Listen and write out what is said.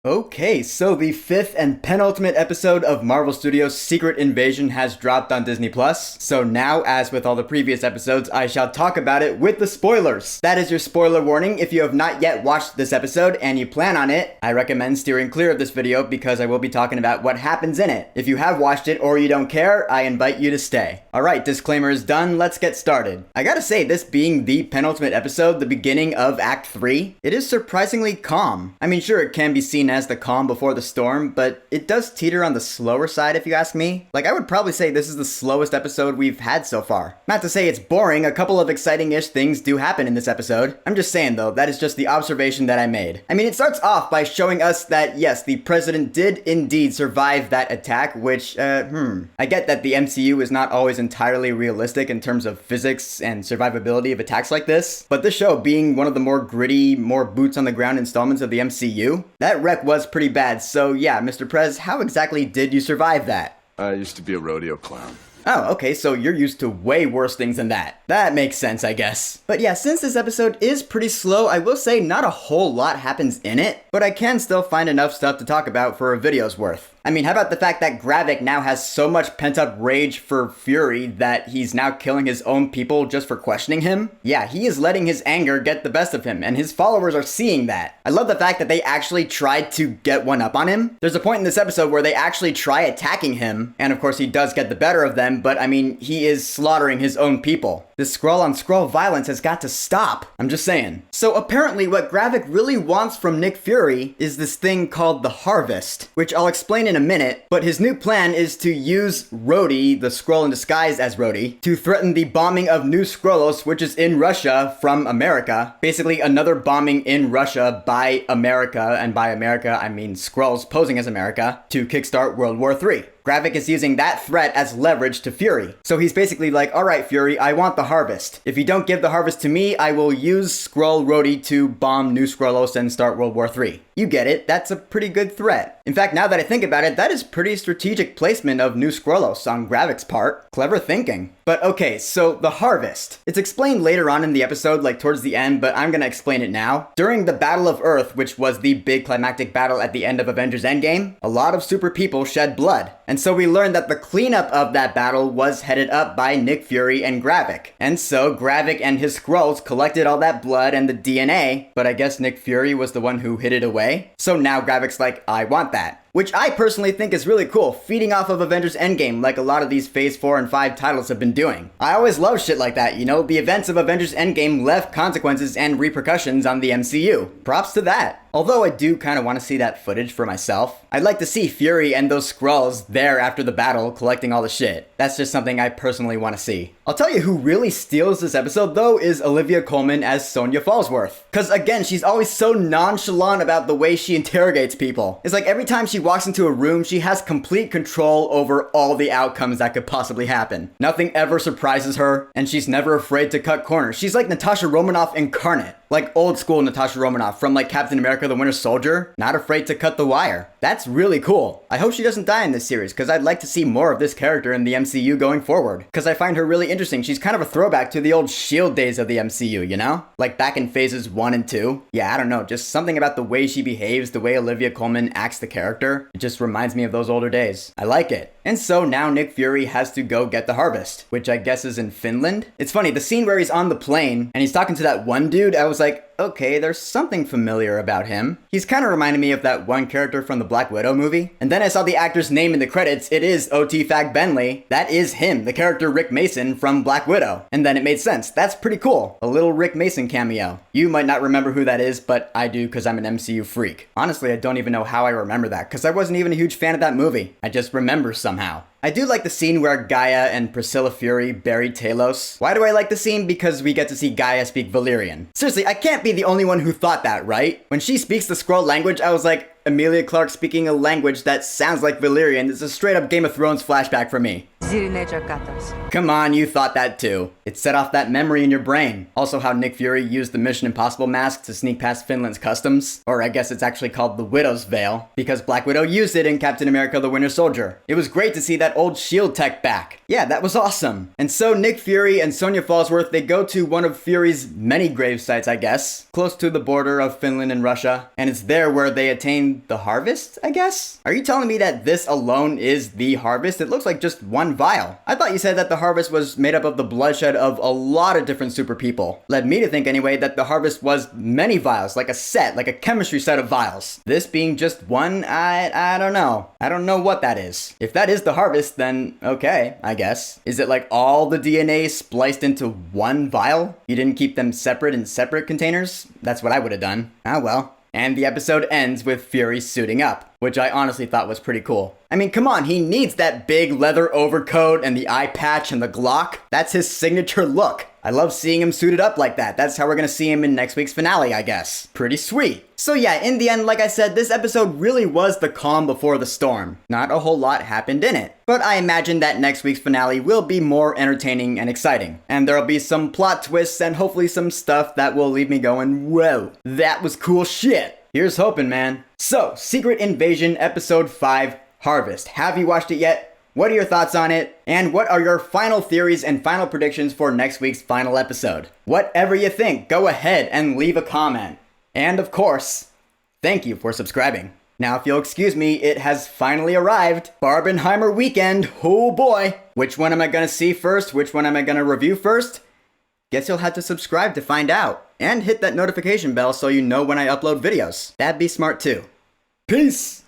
Okay, so the fifth and penultimate episode of Marvel Studios' Secret Invasion has dropped on Disney+. So now, as with all the previous episodes, I shall talk about it with the spoilers. That is your spoiler warning. If you have not yet watched this episode and you plan on it, I recommend steering clear of this video because I will be talking about what happens in it. If you have watched it or you don't care, I invite you to stay. Alright, disclaimer is done, let's get started. I gotta say, this being the penultimate episode, the beginning of Act 3, it is surprisingly calm. I mean, sure, it can be seen as the calm before the storm, but it does teeter on the slower side if you ask me. Like, I would probably say this is the slowest episode we've had so far. Not to say it's boring, a couple of exciting-ish things do happen in this episode. I'm just saying though, that is just the observation that I made. I mean, it starts off by showing us that yes, the president did indeed survive that attack, which, I get that the MCU is not always entirely realistic in terms of physics and survivability of attacks like this, but this show being one of the more gritty, more boots on the ground installments of the MCU, that wreck was pretty bad. So yeah, Mr. Prez, how exactly did you survive that? I used to be a rodeo clown. Oh, okay, so you're used to way worse things than that. That makes sense, I guess. But yeah, since this episode is pretty slow, I will say not a whole lot happens in it, but I can still find enough stuff to talk about for a video's worth. I mean, how about the fact that Gravik now has so much pent-up rage for Fury that he's now killing his own people just for questioning him? Yeah, he is letting his anger get the best of him, and his followers are seeing that. I love the fact that they actually tried to get one up on him. There's a point in this episode where they actually try attacking him, and of course he does get the better of them, but I mean, he is slaughtering his own people. This scroll-on-scroll violence has got to stop. I'm just saying. So apparently what Gravik really wants from Nick Fury is this thing called the Harvest, which I'll explain in a minute, but his new plan is to use Rhodey, the Skrull in disguise as Rhodey, to threaten the bombing of New Skrullos, which is in Russia from America. Basically another bombing in Russia by America, and by America I mean Skrulls posing as America, to kickstart World War III. Gravik is using that threat as leverage to Fury. So he's basically like, alright Fury, I want the harvest. If you don't give the harvest to me, I will use Skrull Rhodey to bomb New Skrullos and start World War III. You get it, that's a pretty good threat. In fact, now that I think about it, that is pretty strategic placement of New Skrullos on Gravik's part. Clever thinking. But okay, so the harvest. It's explained later on in the episode, like towards the end, but I'm gonna explain it now. During the Battle of Earth, which was the big climactic battle at the end of Avengers Endgame, a lot of super people shed blood. And so we learned that the cleanup of that battle was headed up by Nick Fury and Gravik. And so Gravik and his Skrulls collected all that blood and the DNA, but I guess Nick Fury was the one who hid it away. So now Gravik's like, I want that. Which I personally think is really cool, feeding off of Avengers Endgame like a lot of these Phase 4 and 5 titles have been doing. I always love shit like that, you know? The events of Avengers Endgame left consequences and repercussions on the MCU. Props to that. Although I do kind of want to see that footage for myself. I'd like to see Fury and those Skrulls there after the battle collecting all the shit. That's just something I personally want to see. I'll tell you who really steals this episode though is Olivia Colman as Sonya Falsworth. Cause again, she's always so nonchalant about the way she interrogates people. It's like every time she walks into a room, she has complete control over all the outcomes that could possibly happen. Nothing ever surprises her, and she's never afraid to cut corners. She's like Natasha Romanoff incarnate. Like old school Natasha Romanoff from like Captain America the Winter Soldier, not afraid to cut the wire. That's really cool. I hope she doesn't die in this series, because I'd like to see more of this character in the MCU going forward. Because I find her really interesting. She's kind of a throwback to the old S.H.I.E.L.D. days of the MCU, you know? Like back in phases 1 and 2. Yeah, I don't know, just something about the way she behaves, the way Olivia Colman acts the character. It just reminds me of those older days. I like it. And so now Nick Fury has to go get the harvest, which I guess is in Finland. It's funny, the scene where he's on the plane and he's talking to that one dude, I was like, okay, there's something familiar about him. He's kind of reminding me of that one character from the Black Widow movie. And then I saw the actor's name in the credits. It is O.T. Fag Benley. That is him, the character Rick Mason from Black Widow. And then it made sense. That's pretty cool. A little Rick Mason cameo. You might not remember who that is, but I do because I'm an MCU freak. Honestly, I don't even know how I remember that because I wasn't even a huge fan of that movie. I just remember somehow. I do like the scene where Gaia and Priscilla Fury bury Talos. Why do I like the scene? Because we get to see Gaia speak Valyrian. Seriously, I can't be the only one who thought that, right? When she speaks the Skrull language, I was like, Emilia Clarke speaking a language that sounds like Valyrian is a straight up Game of Thrones flashback for me. Come on, you thought that too. It set off that memory in your brain. Also how Nick Fury used the Mission Impossible mask to sneak past Finland's customs. Or I guess it's actually called the Widow's Veil, because Black Widow used it in Captain America the Winter Soldier. It was great to see that old S.H.I.E.L.D. tech back. Yeah, that was awesome. And so Nick Fury and Sonya Falsworth, they go to one of Fury's many grave sites, I guess, close to the border of Finland and Russia. And it's there where they attain being the harvest, I guess? Are you telling me that this alone is the harvest? It looks like just one vial. I thought you said that the harvest was made up of the bloodshed of a lot of different super people. Led me to think anyway that the harvest was many vials, like a set, like a chemistry set of vials. This being just one, I don't know. I don't know what that is. If that is the harvest, then okay, I guess. Is it like all the DNA spliced into one vial? You didn't keep them separate in separate containers? That's what I would have done. Ah well. And the episode ends with Fury suiting up, which I honestly thought was pretty cool. I mean, come on, he needs that big leather overcoat and the eye patch and the Glock. That's his signature look. I love seeing him suited up like that. That's how we're gonna see him in next week's finale, I guess. Pretty sweet. So yeah, in the end, like I said, this episode really was the calm before the storm. Not a whole lot happened in it. But I imagine that next week's finale will be more entertaining and exciting. And there'll be some plot twists and hopefully some stuff that will leave me going, whoa, that was cool shit. Here's hoping, man. So, Secret Invasion Episode 5, Harvest. Have you watched it yet? What are your thoughts on it? And what are your final theories and final predictions for next week's final episode? Whatever you think, go ahead and leave a comment. And of course, thank you for subscribing. Now, if you'll excuse me, it has finally arrived. Barbenheimer weekend, oh boy. Which one am I gonna see first? Which one am I gonna review first? Guess you'll have to subscribe to find out. And hit that notification bell so you know when I upload videos. That'd be smart too. Peace!